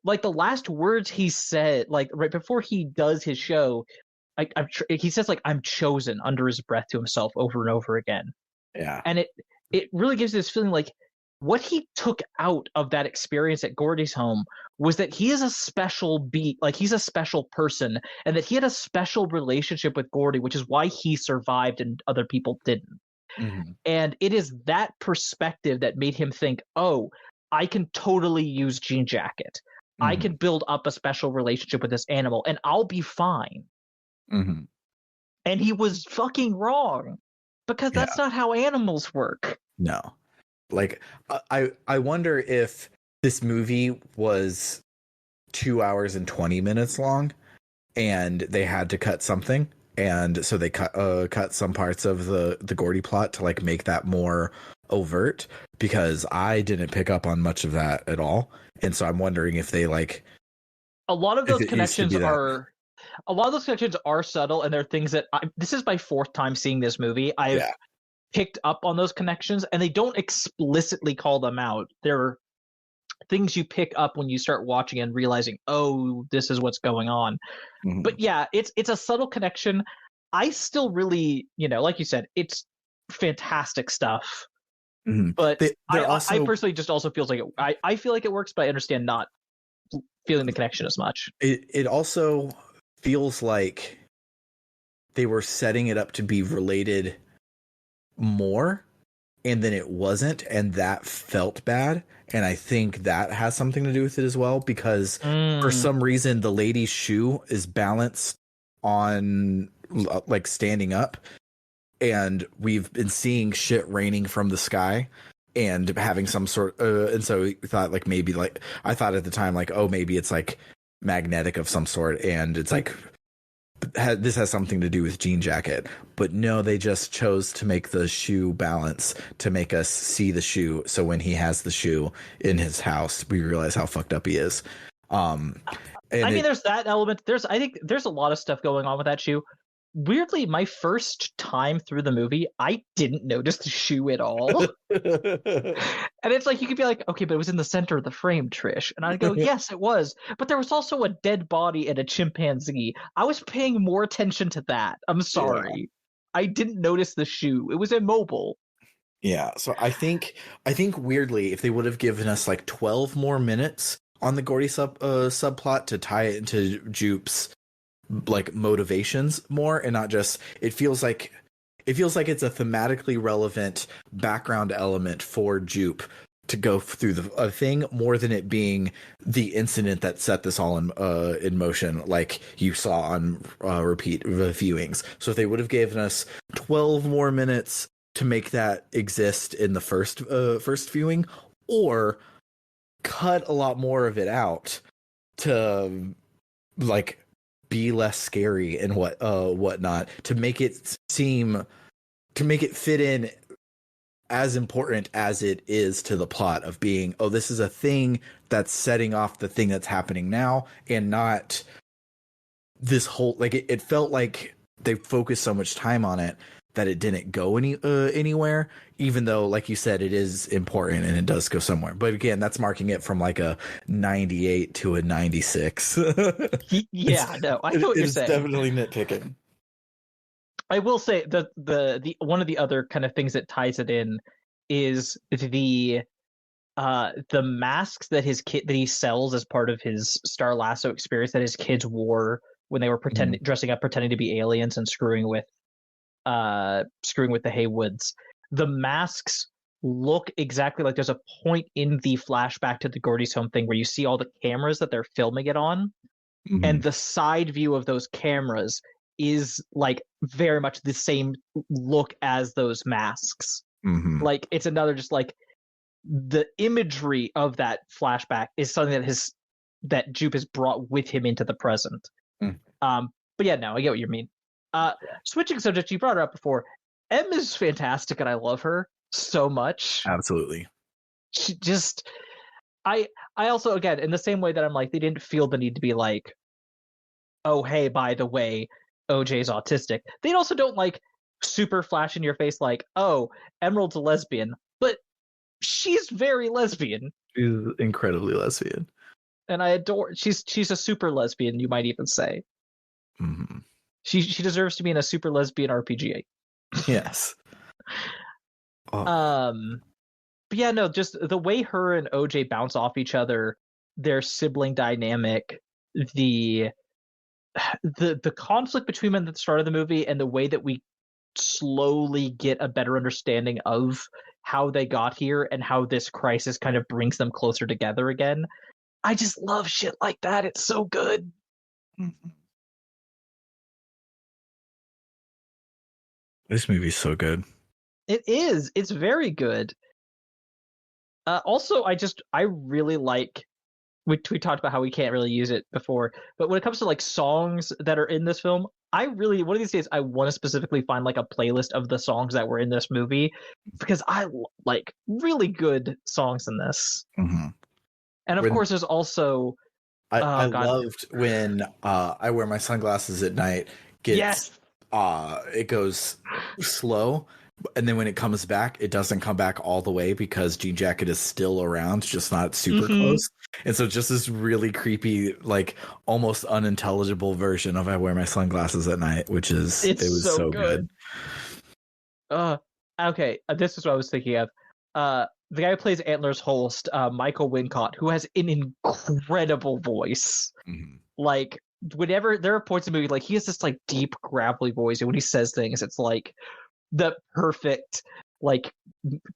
like the last words he said, like right before he does his show, he says like I'm chosen under his breath to himself over and over again. Yeah. And it really gives this feeling like what he took out of that experience at Gordy's home was that he is a special like he's a special person, and that he had a special relationship with Gordy, which is why he survived and other people didn't. Mhm. And it is that perspective that made him think, oh, I can totally use Jean Jacket. I Mhm. can build up a special relationship with this animal and I'll be fine. Mhm. And he was fucking wrong, because Yeah. that's not how animals work. No. Like I wonder if this movie was 2 hours and 20 minutes long and they had to cut something, and so they cut some parts of the Gordy plot to like make that more overt, because I didn't pick up on much of that at all. And so I'm wondering if they like A lot of if those it used to connections be that. are a lot of those connections are subtle, and they're things that this is my fourth time seeing this movie. I've Yeah. picked up on those connections, and they don't explicitly call them out. They're things you pick up when you start watching and realizing, oh, this is what's going on. Mhm. But yeah, it's a subtle connection. I still really, like you said, it's fantastic stuff. Mhm. But They're I also personally just also feels like I feel like it works, but I understand not feeling the connection as much. it also feels like they were setting it up to be related more, and then it wasn't, and that felt bad. And I think that has something to do with it as well, because for Mm. some reason the lady's shoe is balanced on like standing up, and we've been seeing shit raining from the sky and having some sort and so we thought like maybe like I thought at the time like, oh, maybe it's like magnetic of some sort, and it's like this has something to do with Jean Jacket. But no, they just chose to make the shoe balance to make us see the shoe, so when he has the shoe in his house we realize how fucked up he is. um and I mean, it there's that element. I think there's a lot of stuff going on with that shoe. Weirdly, my first time through the movie, I didn't notice the shoe at all. And it's like you could be like, okay, but it was in the center of the frame, Trish. And I'd go, yes, it was. But there was also a dead body and a chimpanzee. I was paying more attention to that. I'm yeah. sorry. I didn't notice the shoe. It was immobile. Yeah, so I think weirdly, if they would have given us like 12 more minutes on the Gordy subplot to tie it into Jupe's like motivations more, and not just it feels like it's a thematically relevant background element for Jupe to go through the thing, more than it being the incident that set this all in motion, like you saw on repeat viewings. So if they would have given us 12 more minutes to make that exist in the first viewing, or cut a lot more of it out to like be less scary and whatnot, to make it fit in as important as it is to the plot of being, oh, this is a thing that's setting off the thing that's happening now, and not this whole like it felt like they focused so much time on it that it didn't go anywhere, even though like you said it is important and it does go somewhere. But again, that's marking it from like a 98 to a 96. Yeah, no, I know what you're It's saying. definitely nitpicking. I will say that the one of the other kind of things that ties it in is the masks that he sells as part of his Star Lasso experience that his kids wore when they were Mhm. dressing up, pretending to be aliens and screwing with the Haywoods. The masks look exactly like there's a point in the flashback to the Gordy's home thing where you see all the cameras that they're filming it on, and Mhm. the side view of those cameras is like very much the same look as those masks. Mm-hmm. Like it's another just like the imagery of that flashback is something that Jupe has brought with him into the present. Mm. But yeah, no, I get what you mean. Switching subjects, you brought her up before. Em is fantastic, and I love her so much. Absolutely. She just, I also, again, in the same way that I'm like, they didn't feel the need to be like, oh hey, by the way, OJ's autistic. They also don't like super flash in your face like, oh, Emerald's a lesbian, but she's very lesbian. She's incredibly lesbian. And I adore. She's a super lesbian, you might even say. Mm-hmm. She deserves to be in a super lesbian RPG. Yes. But yeah, no, just the way her and OJ bounce off each other, their sibling dynamic, the conflict between them at the start of the movie, and the way that we slowly get a better understanding of how they got here and how this crisis kind of brings them closer together again. I just love shit like that. It's so good. Mm-hmm. This movie's so good. It is. It's very good. Also, I really like. We talked about how we can't really use it before, but when it comes to like songs that are in this film, I really one of these days I want to specifically find like a playlist of the songs that were in this movie because I like really good songs in this. Mm-hmm. And of course, there's also I loved when I wear my sunglasses at night. It goes slow, and then when it comes back, it doesn't come back all the way because Jean Jacket is still around, just not super close. And so just this really creepy, like almost unintelligible version of I wear my sunglasses at night, which is it was so good. Okay, this is what I was thinking of. The guy who plays Antler's host, Michael Wincott, who has an incredible voice. Mm-hmm. Like whenever there are points in the movie, like he has this like deep, gravelly voice, and when he says things, it's like the perfect, like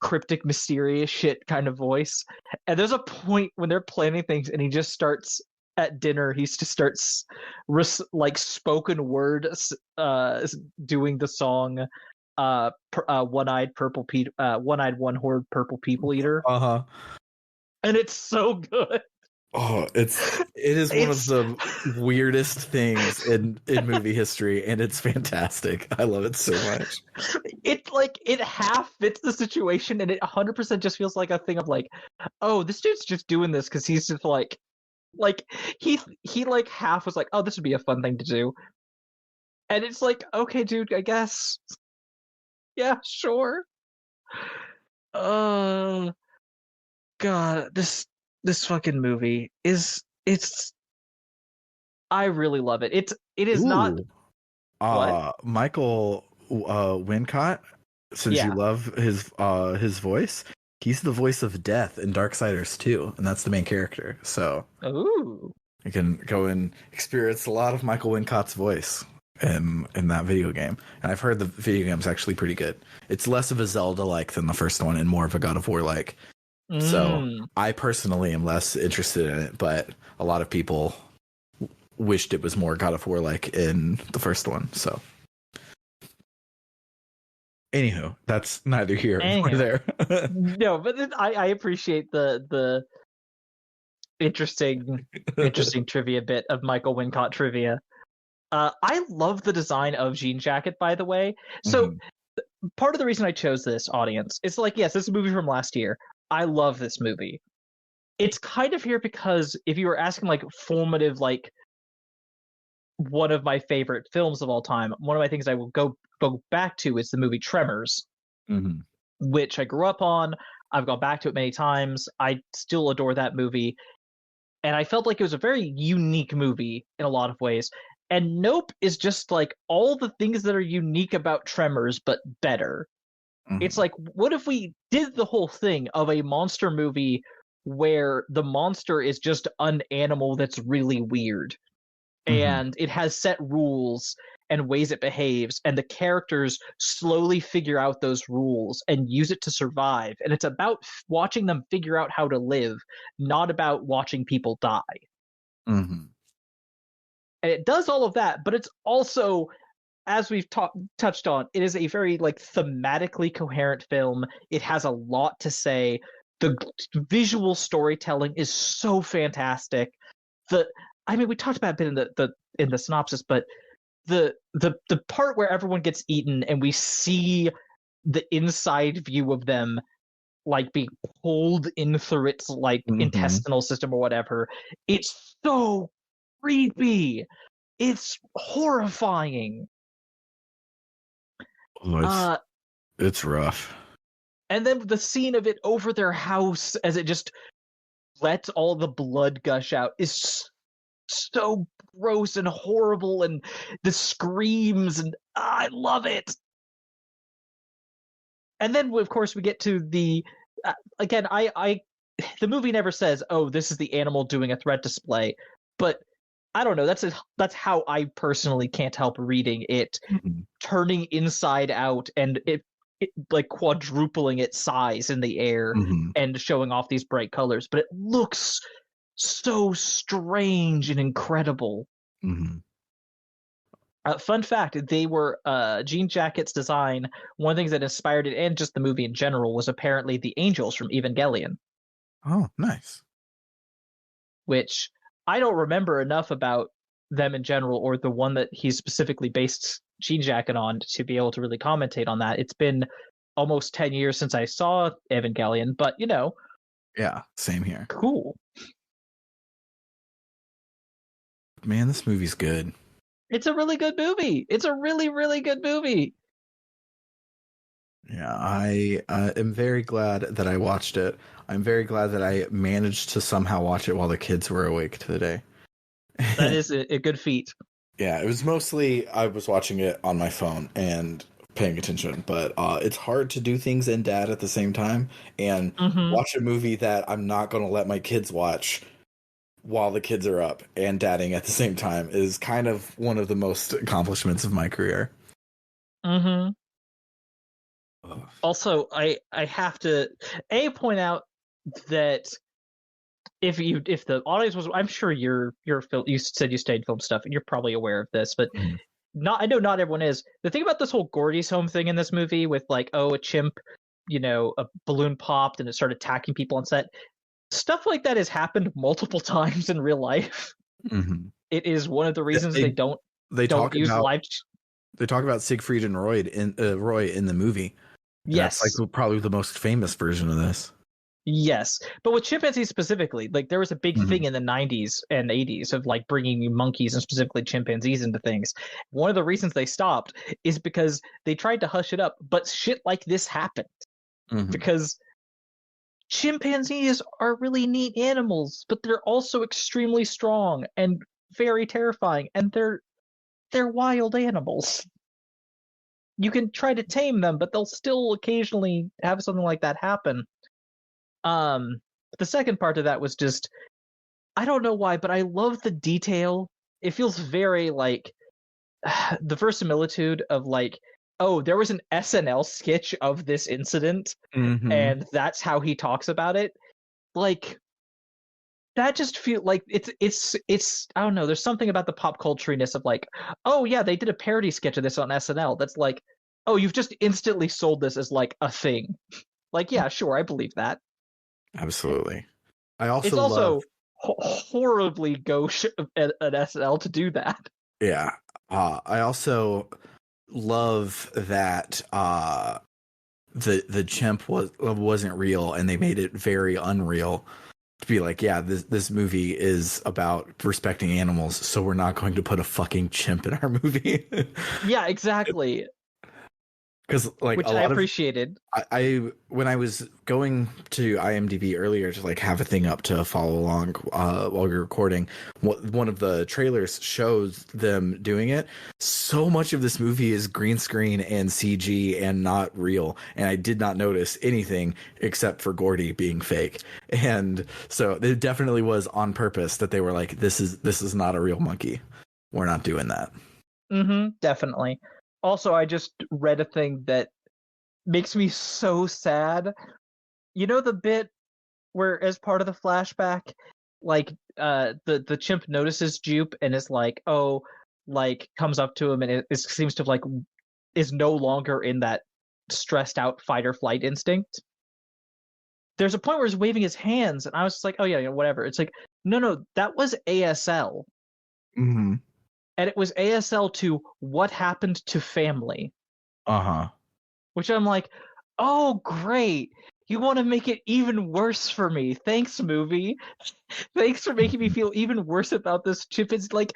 cryptic, mysterious shit kind of voice. And there's a point when they're planning things, and he just starts at dinner. He just starts like spoken word, doing the song. One-eyed one-horned purple people eater. And it's so good. It is one of the weirdest things in movie history, and it's fantastic. I love it so much. It half fits the situation, and it 100% just feels like a thing of like, oh, this dude's just doing this because he's just like he like half was like, oh, this would be a fun thing to do, and it's like, okay, dude, I guess. Yeah, sure. God, this fucking movie it's I really love it. It is not what? Michael Wincott, since you love his voice, he's the voice of Death in Darksiders 2, and that's the main character. So ooh, you can go and experience a lot of Michael Wincott's voice in that video game. And I've heard the video game's actually pretty good. It's less of a Zelda-like than the first one and more of a God of War-like. So I personally am less interested in it, but a lot of people wished it was more God of War-like in the first one. So anywho, that's neither here nor there. No, but I appreciate the interesting trivia bit of Michael Wincott trivia. I love the design of Jean Jacket, by the way. So part of the reason I chose this audience is like, yes, this is a movie from last year. I love this movie. It's kind of here because if you were asking like formative, like one of my favorite films of all time, one of my things I will go back to is the movie Tremors, which I grew up on. I've gone back to it many times. I still adore that movie. And I felt like it was a very unique movie in a lot of ways. And Nope is just like all the things that are unique about Tremors, but better. It's like, what if we did the whole thing of a monster movie where the monster is just an animal that's really weird, and it has set rules and ways it behaves, and the characters slowly figure out those rules and use it to survive. And it's about watching them figure out how to live, not about watching people die. And it does all of that, but it's also as we've touched on, it is a very like thematically coherent film. It has a lot to say. The visual storytelling is so fantastic. I mean, we talked about it a bit in the synopsis, but the part where everyone gets eaten and we see the inside view of them like being pulled in through its like intestinal system or whatever, it's so creepy. It's horrifying. Oh, it's rough. And then the scene of it over their house as it just lets all the blood gush out is so gross and horrible, and the screams, and I love it. And then of course we get to the again, I the movie never says, "Oh, this is the animal doing a threat display," but I don't know. That's how I personally can't help reading it, turning inside out and it like quadrupling its size in the air and showing off these bright colors. But it looks so strange and incredible. Fun fact: they were Jean Jacket's design. One of the things that inspired it, and just the movie in general, was apparently the angels from Evangelion. Oh, nice. Which I don't remember enough about them in general, or the one that he specifically based Jean Jacket on, to be able to really commentate on that. It's been almost 10 years since I saw Evangelion, but you know. Yeah, same here. Cool. Man, this movie's good. It's a really good movie. It's a really, really good movie. Yeah, I am very glad that I watched it. I'm very glad that I managed to somehow watch it while the kids were awake today. That is a good feat. Yeah, it was mostly I was watching it on my phone and paying attention, but it's hard to do things and dad at the same time and watch a movie that I'm not going to let my kids watch while the kids are up and dadding at the same time is kind of one of the most accomplishments of my career. Also, I have to point out that if the audience was, I'm sure you said you studied film stuff and you're probably aware of this, but I know not everyone is. The thing about this whole Gordy's home thing in this movie with like, oh, a chimp, a balloon popped and it started attacking people on set. Stuff like that has happened multiple times in real life. It is one of the reasons they don't use live. They talk about Siegfried and Roy in the movie. Yes, that's like probably the most famous version of this. Yes, but with chimpanzees specifically, like there was a big thing in the 90s and 80s of like bringing monkeys and specifically chimpanzees into things. One of the reasons they stopped is because they tried to hush it up, but shit like this happened. Because chimpanzees are really neat animals, but they're also extremely strong and very terrifying, and they're wild animals. You can try to tame them, but they'll still occasionally have something like that happen. The second part of that was just, I don't know why, but I love the detail. It feels very like the verisimilitude of like, oh, there was an SNL sketch of this incident, and that's how he talks about it. Like, that just feel like it's I don't know. There's something about the pop cultureness of like, oh yeah, they did a parody sketch of this on SNL. That's like, oh, you've just instantly sold this as like a thing. Like, yeah, sure, I believe that. Absolutely. It's also horribly gauche at SNL to do that. Yeah. I also love that the chimp wasn't real, and they made it very unreal to be like, yeah, this movie is about respecting animals, so we're not going to put a fucking chimp in our movie. Yeah, exactly. Because like which I appreciated. I when I was going to IMDb earlier to like have a thing up to follow along while we were recording, one of the trailers shows them doing it. So much of this movie is green screen and CG and not real, and I did not notice anything except for Gordy being fake. And so it definitely was on purpose that they were like, this is not a real monkey. We're not doing that. Definitely. Also, I just read a thing that makes me so sad. You know the bit where, as part of the flashback, like the chimp notices Jupe and is like, "Oh, like comes up to him and it seems to like is no longer in that stressed out fight or flight instinct. There's a point where he's waving his hands, and I was just like, oh yeah, whatever. It's like, no, that was ASL. Mm-hmm. And it was ASL to what happened to family. Uh-huh. Which I'm like, oh great. You want to make it even worse for me. Thanks, movie. Thanks for making me feel even worse about this chip. It's like,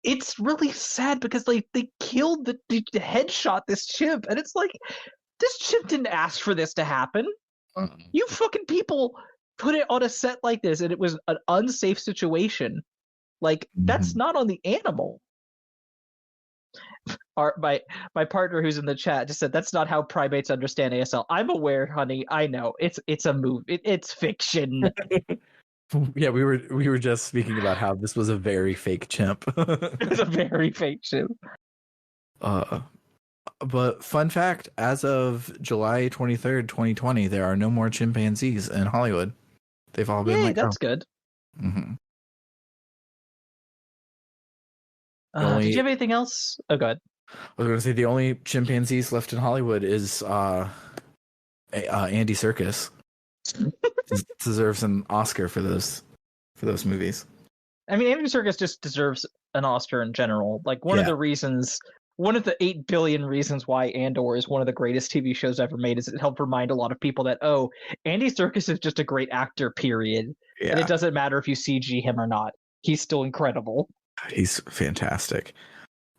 it's really sad because like they killed the headshot this chimp, and it's like, this chimp didn't ask for this to happen. You fucking people put it on a set like this, and it was an unsafe situation. Like, that's not on the animal. My partner who's in the chat just said that's not how primates understand ASL. I'm aware, honey. I know it's a movie. It's fiction. Yeah, we were just speaking about how this was a very fake chimp. It's a very fake chimp. But fun fact, as of July 23rd, 2020, there are no more chimpanzees in Hollywood. They've all been let go. That's good. Mm-hmm. Did you have anything else? Oh, go ahead. I was going to say the only chimpanzees left in Hollywood is Andy Serkis. Deserves an Oscar for those movies. I mean, Andy Serkis just deserves an Oscar in general. Like one of the 8 billion reasons why Andor is one of the greatest TV shows ever made is it helped remind a lot of people that, oh, Andy Serkis is just a great actor, period. Yeah. And it doesn't matter if you CG him or not. He's still incredible. He's fantastic.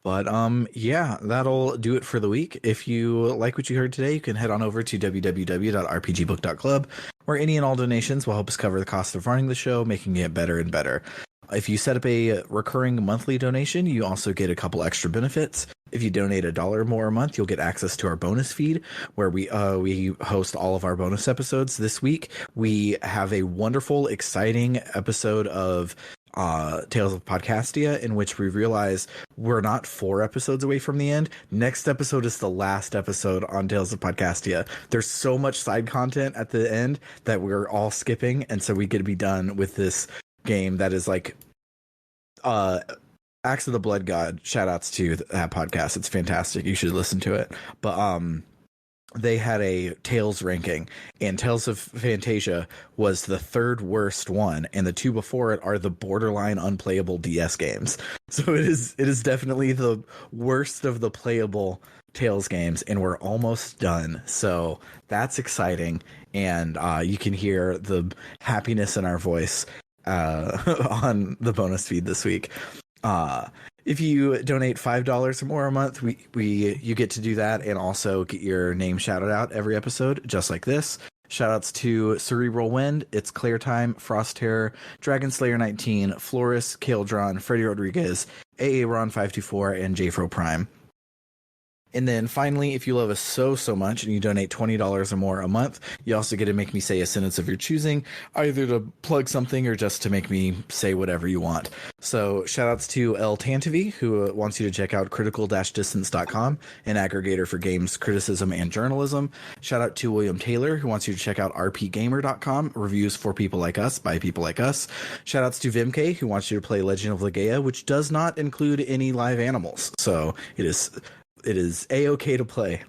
But yeah, that'll do it for the week. If you like what you heard today, you can head on over to www.rpgbook.club, where any and all donations will help us cover the cost of running the show, making it better and better. If you set up a recurring monthly donation, you also get a couple extra benefits. If you donate $1 more a month, you'll get access to our bonus feed, where we host all of our bonus episodes. This week, we have a wonderful, exciting episode of Tales of Podcastia, in which we realize we're not 4 episodes away from the end. Next episode is the last episode on Tales of Podcastia. There's so much side content at the end that we're all skipping, and so we get to be done with this game that is like Axe of the Blood God. Shout outs to that podcast. It's fantastic. You should listen to it. But they had a Tales ranking, and Tales of Fantasia was the 3rd worst one, and the 2 before it are the borderline unplayable DS games. So it is definitely the worst of the playable Tales games, and we're almost done. So that's exciting, and you can hear the happiness in our voice on the bonus feed this week. If you donate $5 or more a month, you get to do that and also get your name shouted out every episode, just like this. Shoutouts to Cerebral Wind, It's Clear Time, Frost Terror, Dragon Slayer 19, Floris, Kaldron, Freddy Rodriguez, AA Ron 524, and JFro Prime. And then finally, if you love us so much and you donate $20 or more a month, you also get to make me say a sentence of your choosing, either to plug something or just to make me say whatever you want. So shout outs to El Tantavi, who wants you to check out critical-distance.com, an aggregator for games criticism and journalism. Shout out to William Taylor, who wants you to check out rpgamer.com, reviews for people like us by people like us. Shout outs to Vimk, who wants you to play Legend of Legaia, which does not include any live animals. So it is A-okay to play.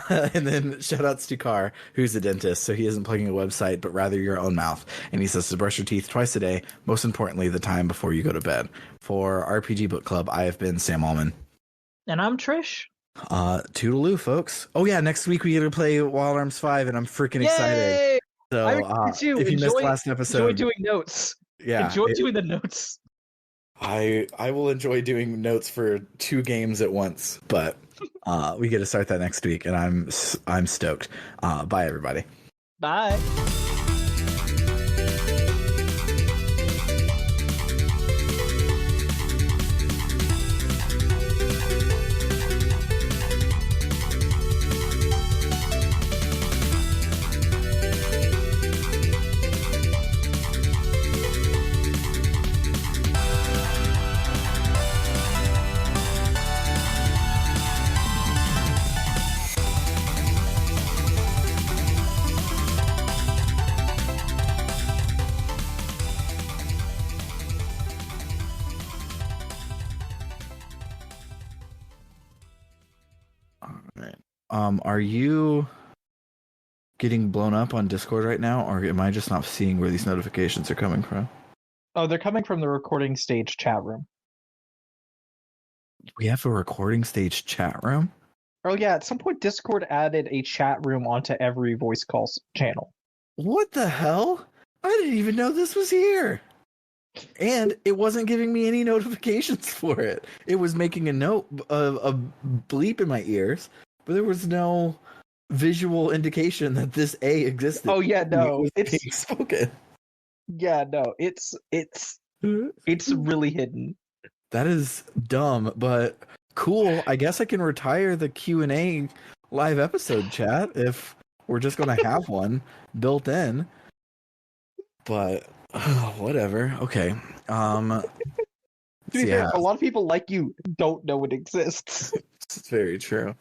And then shout outs to Carr, who's a dentist, so he isn't plugging a website, but rather your own mouth. And he says to brush your teeth twice a day, most importantly, the time before you go to bed. For RPG Book Club, I have been Sam Allman. And I'm Trish. Toodaloo, folks. Oh yeah, next week we get to play Wild Arms 5, and I'm freaking excited. So if you missed last episode, enjoy doing notes. Yeah. Enjoy doing the notes. I will enjoy doing notes for 2 games at once, but we get to start that next week, and I'm stoked. Bye, everybody. Bye. All right. Are you getting blown up on Discord right now, or am I just not seeing where these notifications are coming from? Oh, they're coming from the recording stage chat room. We have a recording stage chat room? Oh yeah, at some point Discord added a chat room onto every voice calls channel. What the hell? I didn't even know this was here. And it wasn't giving me any notifications for it. It was making a note, a bleep in my ears, but there was no visual indication that this A existed. Oh yeah, It no. was being spoken. Yeah, no. It's really hidden. That is dumb, but cool. I guess I can retire the Q&A live episode chat if we're just going to have one built in. But whatever. Okay. To be fair, a lot of people like you don't know it exists. It's very true.